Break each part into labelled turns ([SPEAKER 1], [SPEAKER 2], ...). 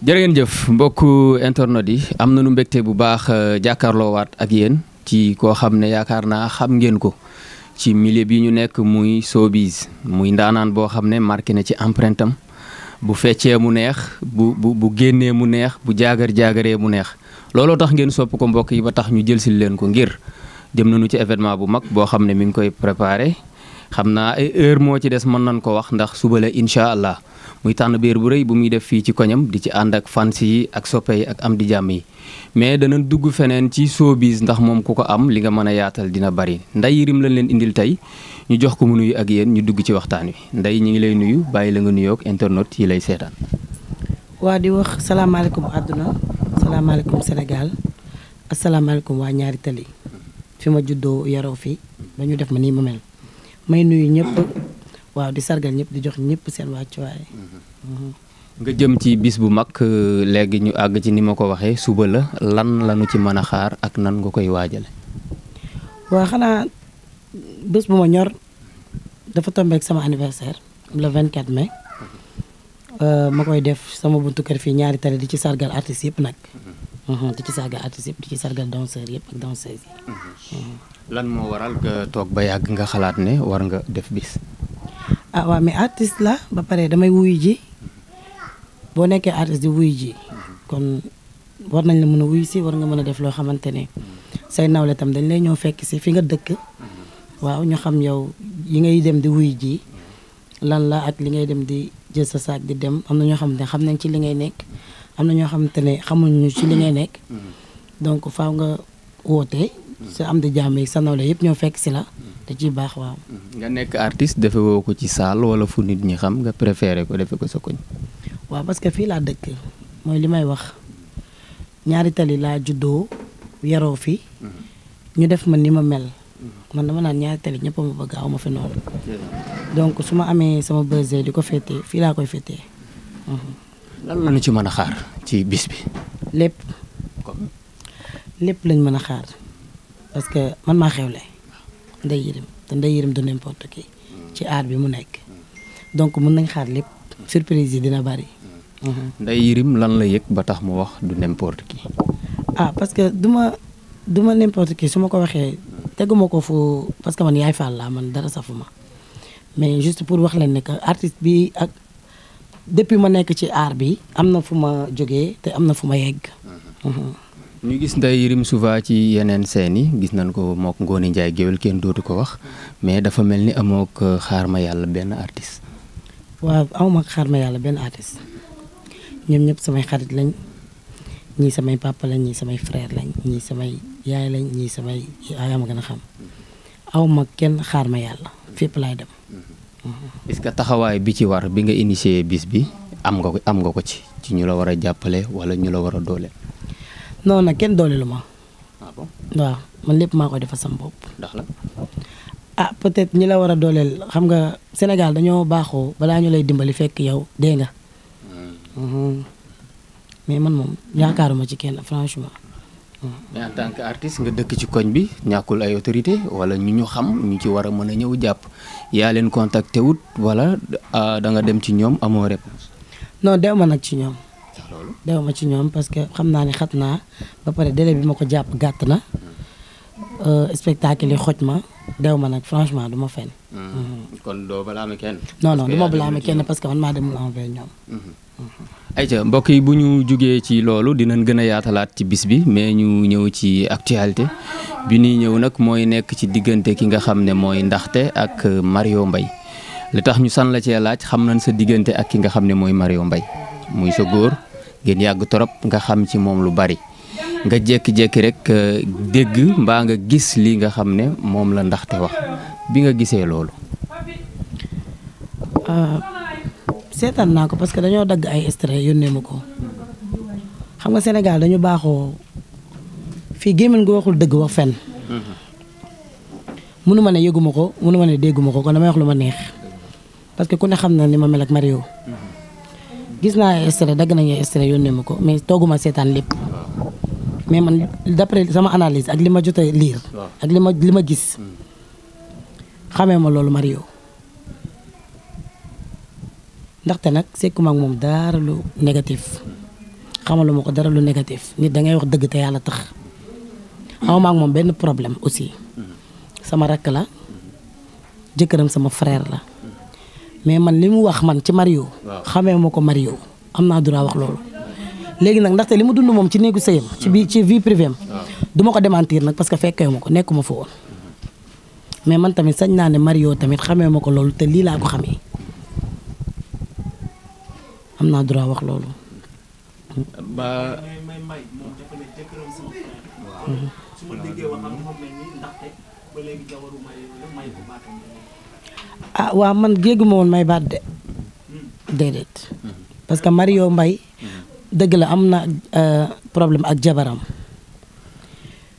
[SPEAKER 1] jërë ngeen jëf mbokku internet yi am nañu mbégte bu baax jàkkaarloowaat ak yéen ci koo xam ne yaakaar naa xam ngeen ko ci milieu bi ñu nekk muy showbiz muy ndaanaan boo xam ne marqué na ci empreinte am bu feccee mu neex bu génnee mu neex bu jaagaree mu neex looloo tax ngeen sopp ko mbokk yi ba tax ñu jël si leen ko ngir jëm nañu ci événement bu mag boo xam ne mi ngi koy préparé xam naa ay heure moo ci des mën nañ ko wax ndax suba la incha allah muy tànn biir bu rëy bu muy def fii ci koñam di ci ànd ak fans yi ak soppe yi ak am di jàmm yi mais dana dugg feneen ci showbiz ndax moom ku ko am li nga mën a yaatal dina bari Ndeye Yerim lañ leen indil tey ñu jox ko mu nuyu ak yéen ñu dugg ci waxtaan wi Ndeye ñu ngi lay nuyu bàyyi la nga nuyoog internet yi lay seetaan.
[SPEAKER 2] waa di wax salaamaaleykum àdduna salaamaaleykum Sénégal asalaamaaleykum waa ñaari tali fi ma juddoo yaroo fi ba ñu def ma nii ma mel may nuyu ñëpp waaw di sargal ñëpp di jox ñëpp seen wàccuwaay.
[SPEAKER 1] nga jëm ci bis bu mag léegi ñu àgg ci ni ma ko waxee suba la lan lañu ci mën a xaar ak nan nga koy waajale.
[SPEAKER 2] waaw xanaa bés bu ma ñor dafa tombeek sama anniversaire le 24 mai ma koy def sama buntu kër fii ñaari tali di ci sargal artistes yëpp nag. di ci sargal artistes yëpp di ci sargal danseurs yëpp ak danseuses yi.
[SPEAKER 1] lan moo waral nga toog ba yàgg nga xalaat ne war nga def bis.
[SPEAKER 2] ah waaw mais artiste la ba pare damay wuyu ji boo nekkee artiste di wuyu ji kon war nañ la mën a wuyu si war nga mën a def loo xamante ne say nawle tam dañ lay ñëw fekk si fi nga dëkk waaw ñu xam yow yi ngay dem di wuyu ji lan la ak li ngay dem di jël sa saak di dem am na ñoo xamante ne xam nañ ci li ngay nekk am na ñoo xamante ne xamuñu ci li ngay nekk donc faaw nga woote sa am di jàmm yi sa nawle yëpp ñoo fekk si la da ciy baax waaw.
[SPEAKER 1] nga nekk artiste defe woo ko ci salle wala fu nit ñi xam nga préféré ko defe ko sa koñ.
[SPEAKER 2] waaw parce que fii laa dëkk mooy li may wax ñaari tali laa juddoo yaroo fi ñu def ma ni ma mel man dama naan ñaari tali ñëpp ma bëgg aw ma fi noonu donc su ma amee sama birthday di ko féetee fii laa koy féetee.
[SPEAKER 1] lan la ñu ci mën a xaar ci bis bi.
[SPEAKER 2] lépp lañ mën a xaar parce que man maa xewle. Ndeye Yerim te Ndeye Yerim du n'importe qui ci aar bi mu nekk donc mën nañ xaar lépp surprise yi dina bari.
[SPEAKER 1] Ndeye Yerim lan la yëg ba tax mu wax du n'importe qui.
[SPEAKER 2] ah parce que du ma n'importe qui su ma ko waxee teguma ko fu parce que man yaay Fall laa man dara safuma mais juste pour wax leen ne que artiste bi ak depuis ma nekk ci aar bi am na fu ma jógee te am na fu ma yegg.
[SPEAKER 1] ñu gis Ndeye Yerim souvent ci yeneen scènes yi gis nañ ko mook Ngoné Ndiaye géwél kenn dootu ko wax mais dafa mel ni amoo ko xaar ma yàlla benn artiste.
[SPEAKER 2] waaw awma xaar ma yàlla benn artiste ñoom ñëpp samay xarit lañ ñii samay papa lañ ñii samay frère lañ ñii samay yaay lañ ñii samay yaay ma gën a xam awma kenn xaar ma yàlla fépp laay dem.
[SPEAKER 1] est-ce que taxawaay bi ci war bi nga initié bis bi am nga ko ci ñu la war a jàppale wala ñu la war a doole.
[SPEAKER 2] non nag kenn doole lu ma.
[SPEAKER 1] ah bon
[SPEAKER 2] waaw man lépp maa koy defal sama bopp.
[SPEAKER 1] ndax la.
[SPEAKER 2] ah peut-être ñi la war a dooleel xam nga Sénégal dañoo baaxoo balaa ñu lay dimbali fekk yow dee nga. mais man moom yaakaaruma ci kenn franchement.
[SPEAKER 1] mais en tant que artiste nga dëkk ci koñ bi ñàkkul ay autorité wala ñu xam ñu ci war a mën a ñëw jàpp yaa leen contacté wut wala da nga dem ci ñoom amoo réponse.
[SPEAKER 2] non dew ma nag ci ñoom. dew ma ci ñoom parce que xam naa ne xat naa ba pare délai bi ma ko jàpp gàtt na spectacle yi xoj ma dew ma nag franchement du ma fenn.
[SPEAKER 1] kon doo blâmer kenn.
[SPEAKER 2] non du ma blâmer kenn parce que man maa demul envers ñoom.
[SPEAKER 1] ayca mbokk yi bu ñu jugee ci loolu dinañ gën a yaatalaat ci bis bi mais ñu ñëw ci actualité bi ñuy ñëw nag mooy nekk ci diggante ki nga xam ne mooy Ndaxte ak Mario Mbaye li tax ñu san la cee laaj xam nañ sa diggante ak ki nga xam ne mooy Mario Mbaye muy sa góor ngeen yàgg torop nga xam ci moom lu bari nga jékki-jékki rek dégg mbaa nga gis li nga xam ne moom la Ndaxte wax bi nga gisee loolu.
[SPEAKER 2] seetaan naa ko parce que dañoo dagg ay extrait yónnee ma ko xam nga Sénégal dañu baaxoo fii gémmiñ gu waxul dëgg wax fenn mënu ma ne yëguma ko mënu ma ne dégguma ko kon damay wax lu ma neex parce que ku ne xam na ni ma mel ak Mario gis naa ay extrait dagg nañu ay extrait yónnee ma ko mais tooguma seetaan lépp mais man d'après sama analyse ak li ma jot a lire ak li ma gis xamee ma loolu Mario ndaxte nag sekkuma ak moom dara lu négatif xamaluma ko dara lu négatif nit da ngay wax dëgg te yàlla tax awma ak moom benn problème aussi sama rakk la jëkkëram sama frère la mais man li mu wax man ci Mario xamee ma ko Mario am naa droit wax loolu léegi nag ndaxte li mu dund moom ci néegu sëyam ci vie privée am du ma ko démentir nag parce que fekkee ma ko nekkuma fa woon mais man tamit sañ naa ne Mario tamit xamee ma ko loolu te lii laa ko xamee am naa droit wax loolu
[SPEAKER 1] ba
[SPEAKER 2] ah waaw man géeguma woon may baat de déedéet parce que Mario Mbaye dëgg la am na problème ak jabaram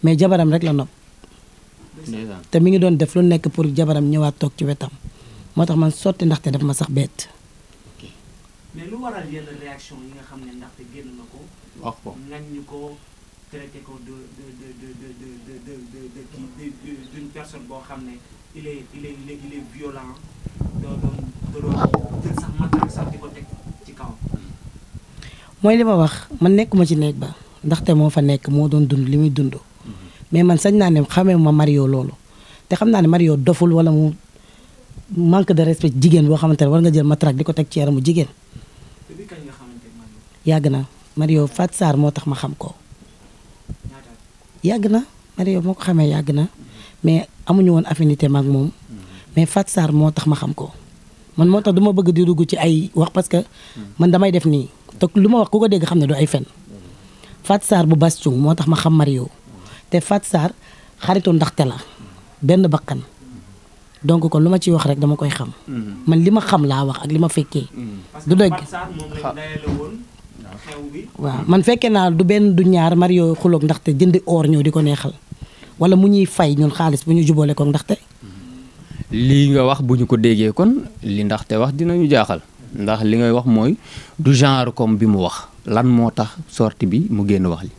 [SPEAKER 2] mais jabaram rek la nopp te mi ngi doon def lu nekk pour jabaram ñëwaat toog ci wetam moo tax man sotti ndaxte daf ma sax bett.
[SPEAKER 3] mais lu waral yenn réaction yi nga xam ne ndaxte génn na ko.
[SPEAKER 1] wax ko
[SPEAKER 3] ŋaññu ko traité ko d'une personne boo xam ne il est violent doon jël sax matraque sax di ko teg ci kaw.
[SPEAKER 2] mooy li ma wax man nekkuma ci néeg ba ndaxte moo fa nekk moo doon dund li muy dund mais man sañ naa ne xamee ma Mario loolu te xam naa ne Mario doful wala mu manque de respect jigéen boo xamante ne war nga jël matraque di ko teg ci yaramu jigéen.
[SPEAKER 3] depuis kañ nga xamante ne Mario.
[SPEAKER 2] yàgg na Mario Fat Sarr moo tax ma xam ko. yàgg na Mario moo ko xamee yàgg na mais amuñu woon affinité maag moom mais Fat Sarr moo tax ma xam ko man moo tax du ma bëgg di dugg ci ay wax parce que man damay def nii te lu ma wax ku ko dégg xam ne du ay fen Fat Sarr bu Bastung moo tax ma xam Mario te Fat Sarr xaritu ndaxte la benn bakkan donc kon lu ma ciy wax rek dama koy xam man li ma xam laa wax ak li ma fekkee du dëgg waaw man fekkee naa du benn du ñaar Mario xuloog ndaxte jëndi or ñëw di ko neexal wala mu ñuy fay ñun xaalis bu ñu jubóole ko ndaxte
[SPEAKER 1] lii nga wax bu ñu ko déggee kon li ndaxte wax dinañu jaaxal ndax li ngay wax mooy du genre comme bi mu wax lan moo tax sortie bi mu génn wax li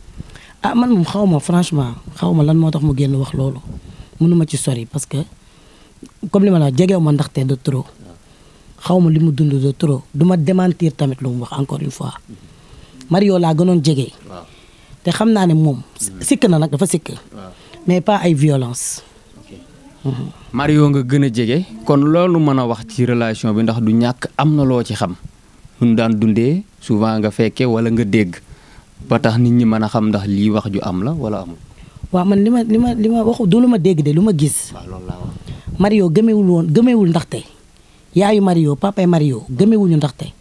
[SPEAKER 2] ah man moom xaw ma franchement xaw ma lan moo tax mu génn wax loolu mënuma ci sori parce que comme li ma la wax jegew ma ndaxte de trop xaw ma li mu dund de trop du ma démentir tamit lu mu wax encore une fois Mario laa gënoon jege te xam naa ne moom sikk na nag dafa sikk mais pas ay violence
[SPEAKER 1] Mario nga gën a jege kon loolu mën a wax ci relation bi ndax du ñàkk am na loo ci xam ñu daan dundee souvent nga fekke wala nga dégg ba tax nit ñi mën a xam ndax lii wax ju am la wala amul.
[SPEAKER 2] waaw man li ma waxu du lu ma dégg de lu ma gis.
[SPEAKER 1] waaw loolu laa wax.
[SPEAKER 2] Mario gëmewul ndaxte yaayu Mario papay Mario gëmewuñu ndaxte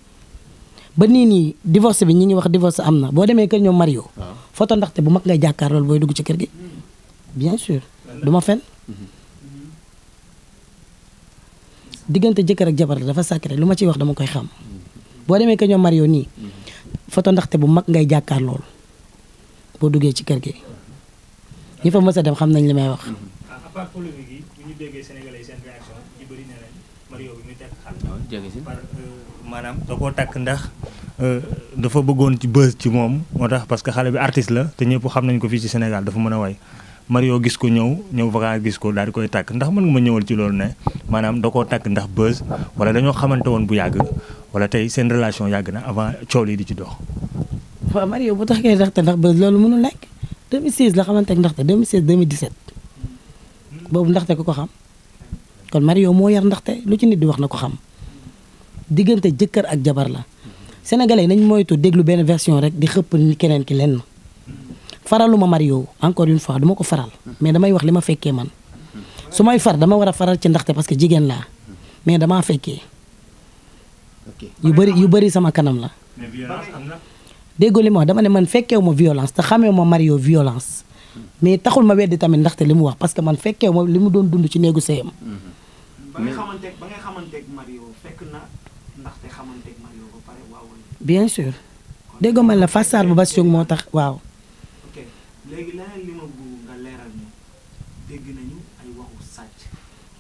[SPEAKER 2] ba nii divorce bi ñi ngi wax divorce am na boo demee kër ñoom Mario. photo ndaxte bu mag ngay jàkkaar loolu booy dugg ci kër gi. bien sûr du ma fen diggante jëkkër ak jabar la dafa sacré lu ma ciy wax dama koy xam boo demee kër ñoom Mario nii photo ndaxte bu mag ngay jàkkaar loolu boo duggee ci kër gi ñi fa mës a dem xam nañ li may wax.
[SPEAKER 4] à part polémique yi bu ñu déggee Sénégalais seen réaction ñu bëri nee nañ Mario bi muy takk xale. maanaam da koo takk ndax dafa bëggoon ci buzz ci moom moo tax parce que xale bi artiste la te ñëpp xam nañ ko fii ci Sénégal dafa mën a way Mario gis ko ñëw vacances gis ko daal di koy takk ndax mën nga ma ñëwal ci loolu ne maanaam da koo takk ndax buzz wala dañoo xamante woon bu yàgg wala tey seen relation yàgg na avant coow yi di ci dox.
[SPEAKER 2] waaw Mario bu taxee ndaxte ndax buzz loolu mënul nekk 2016 la xamante ak ndaxte 2016 2017 boobu ndaxte ku ko xam kon Mario moo yar ndaxte lu ci nit di wax na ko xam diggante jëkkër ak jabar la sénégalais nañ moytu déglu benn version rek di xëpp ni keneen ki lenn faraluma Mario encore une fois duma ko faral mais damay wax li ma fekkee man su may far dama war a faral ci ndaxte parce que jigéen laa mais damaa fekkee yu bëri sama kanam la déggoo li ma wax dama ne man fekkeewu ma violence te xamee ma Mario violence mais taxul ma weddi tamit ndaxte li mu wax parce que man fekkeewu ma li mu doon dund ci néegu sëyam
[SPEAKER 3] ba nga xamanteeg Mario fekk na ndaxte xamanteeg Mario ba pare waaw.
[SPEAKER 2] bien sûr déggoo man la Fat Sarr bu Bastung moo tax waaw.
[SPEAKER 3] ok léegi leneen li ma bëgg nga leeral ñu dégg nañu ay waxu sàcc.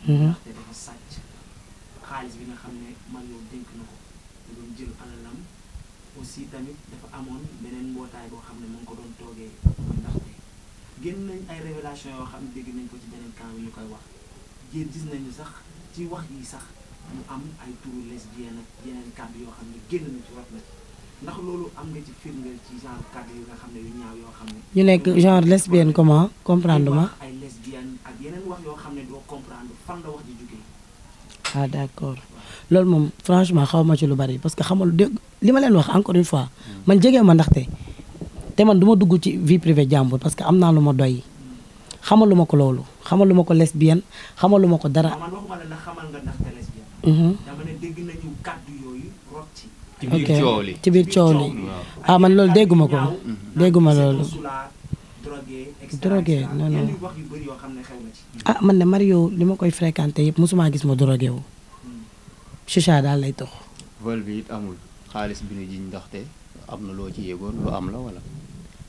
[SPEAKER 3] ndaxte dafa sàcc xaalis bi nga xam ne Mario dénk na ko da doon jël alalam aussi tamit dafa amoon beneen mbootaay boo xam ne mu ngi ko doon toogee ndaxte génn nañ ay révélation yoo xam ne dégg nañ ko ci beneen camp bi ñu koy wax gis nañu sax ci wax yi sax mu am ay turu lesbienne ak yeneen kàddu yoo xam ne génn na ci wax na ndax loolu am nga ci firnde ci genre kàddu yi nga xam ne yu ñaaw yoo xam ne.
[SPEAKER 2] ñu nekk genre lesbienne comment comprendre ma.
[SPEAKER 3] ay lesbienne ak yeneen wax yoo xam ne doo comprendre fan la wax ji jógee.
[SPEAKER 2] ah d'accord loolu moom franchement xaw ma ci lu bari parce que xamal dégg li ma leen wax encore une fois man jege ma ndaxte te man du ma dugg ci vie privée jàmbur parce que am naa lu ma doy xamaluma ko loolu xamaluma ko lesbienne xamaluma ko dara.
[SPEAKER 3] man waxuma la ndax xamal nga ndaxte lesbienne. dama ne dégg nañu kàddu yooyu rot ci.
[SPEAKER 1] ci biir coow li
[SPEAKER 2] ci biir coow li ah man loolu dégguma ko dégguma loolu. drogué non non
[SPEAKER 3] wax yu bëri yoo xam ne xew na ci.
[SPEAKER 2] ah man ne Mario li ma koy fréquenté yëpp mosuma gis ma drogué wu. chicha daal lay tox.
[SPEAKER 1] vol bi it amul xaalis bi ñu jiñ ndaxte am na loo ci yéegoon lu am la wala.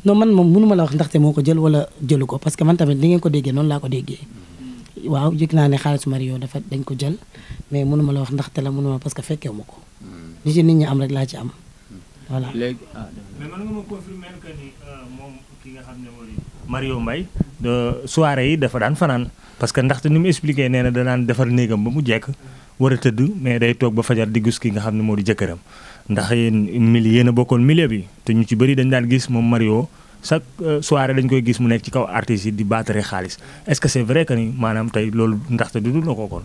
[SPEAKER 2] non man moom mënuma la wax ndaxte moo ko jël wala jëlu ko parce que man tamit ni ngeen ko déggee noonu laa ko déggee. waaw yëg naa ne xaalisu Mario dafa dañ ko jël mais mënuma la wax ndaxte la mënuma parce que fekkewu ma ko. li ci nit ñi am rek laa ci am. voilà
[SPEAKER 1] léegi
[SPEAKER 4] mais mën nga ma confirmer que ni moom ki nga xam ne moo di Mario Mbaye soirée yi dafa daan fanaan parce que ndaxte ni mu expliqué nee na danaan defar néegam ba mu jekk war a tëdd mais day toog ba fajar di gis ki nga xam ne moo di jëkkëram ndax yéen a bokkoon milieu bi te ñu ci bëri dañ daan gis moom Mario chaque soirée dañ koy gis mu nekk ci kaw artistes yi di baatare xaalis est-ce que c'est vrai que ni maanaam tey loolu ndaxte dund na ko kon.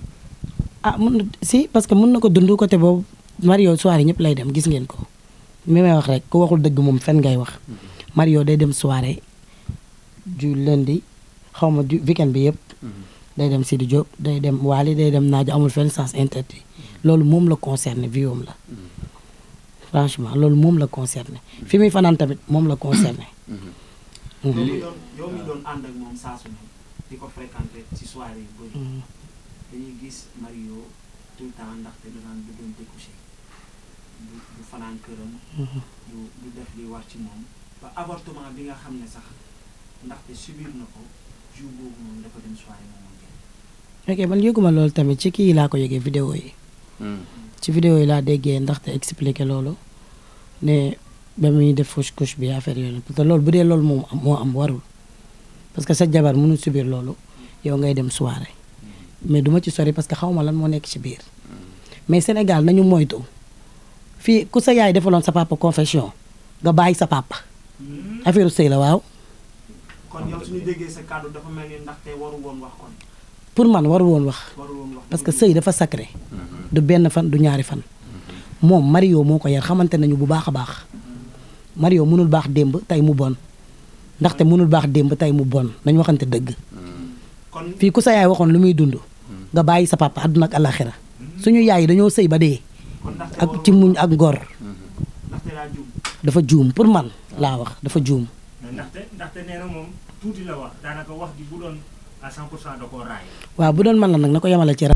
[SPEAKER 2] ah mun si parce que mun na ko dund côté boobu Mario soirée ñëpp lay dem gis ngeen ko mi may wax rek ku waxul dëgg moom fen ngay wax Mario day dem soirée du lundi xaw ma du weekend bi yëpp. day dem Sidi Diop day dem Waly day dem Naajo amul fenn sens interdit loolu moom la concerné viom la franchement loolu moom la concerné fi muy fanaan tamit moom la concerné.
[SPEAKER 3] yow mi doon ànd ak moom saa su ne di ko fréquenté ci soirée yu bëri dañuy gis Mario tout le temps ndaxte danaan bëggoon découcher du fanaan këram du def li war ci moom ba avortement bi nga xam ne sax ndaxte subir na ko jour boobu moom dafa dem soirée moom.
[SPEAKER 2] ok man yëguma loolu tamit ci kii laa ko yëgee vidéo yi ci vidéo yi laa déggee ndaxte expliqué loolu ne ba muy def fausse couche bi affaire yooyu parce que loolu bu dee loolu moom moo am warul parce que sa jabar mënul subir loolu yow ngay dem soirée mais duma ci sori parce que xaw ma lan moo nekk ci biir mais Sénégal nañu moytu fii ku sa yaay defaloon sa papa confession nga bàyyi sa papa affaire sëy la waaw.
[SPEAKER 3] kon yow suñu déggee sa kàddu dafa mel ni ndaxte waru woon wax kon.
[SPEAKER 2] pour man waru woon wax parce que sëy dafa sacré du benn fan du ñaari fan moom Mario moo ko yar xamante nañu bu baax a baax Mario mënul baax démb tey mu bon ndaxte mënul baax démb tey mu bon nañu waxante dëgg fii ku sa yaay waxoon lu muy dund nga bàyyi sa papa àdduna ak àllaxira suñu yaay yi dañoo sëy ba dee ak ci muñ ak ngor dafa juum pour man laa wax dafa juum.
[SPEAKER 4] ndaxte nee na moom tuuti la wax daanaka wax ji bu doon à 100% da koo raay.
[SPEAKER 2] waaw bu doon man la nag na ko yemale ci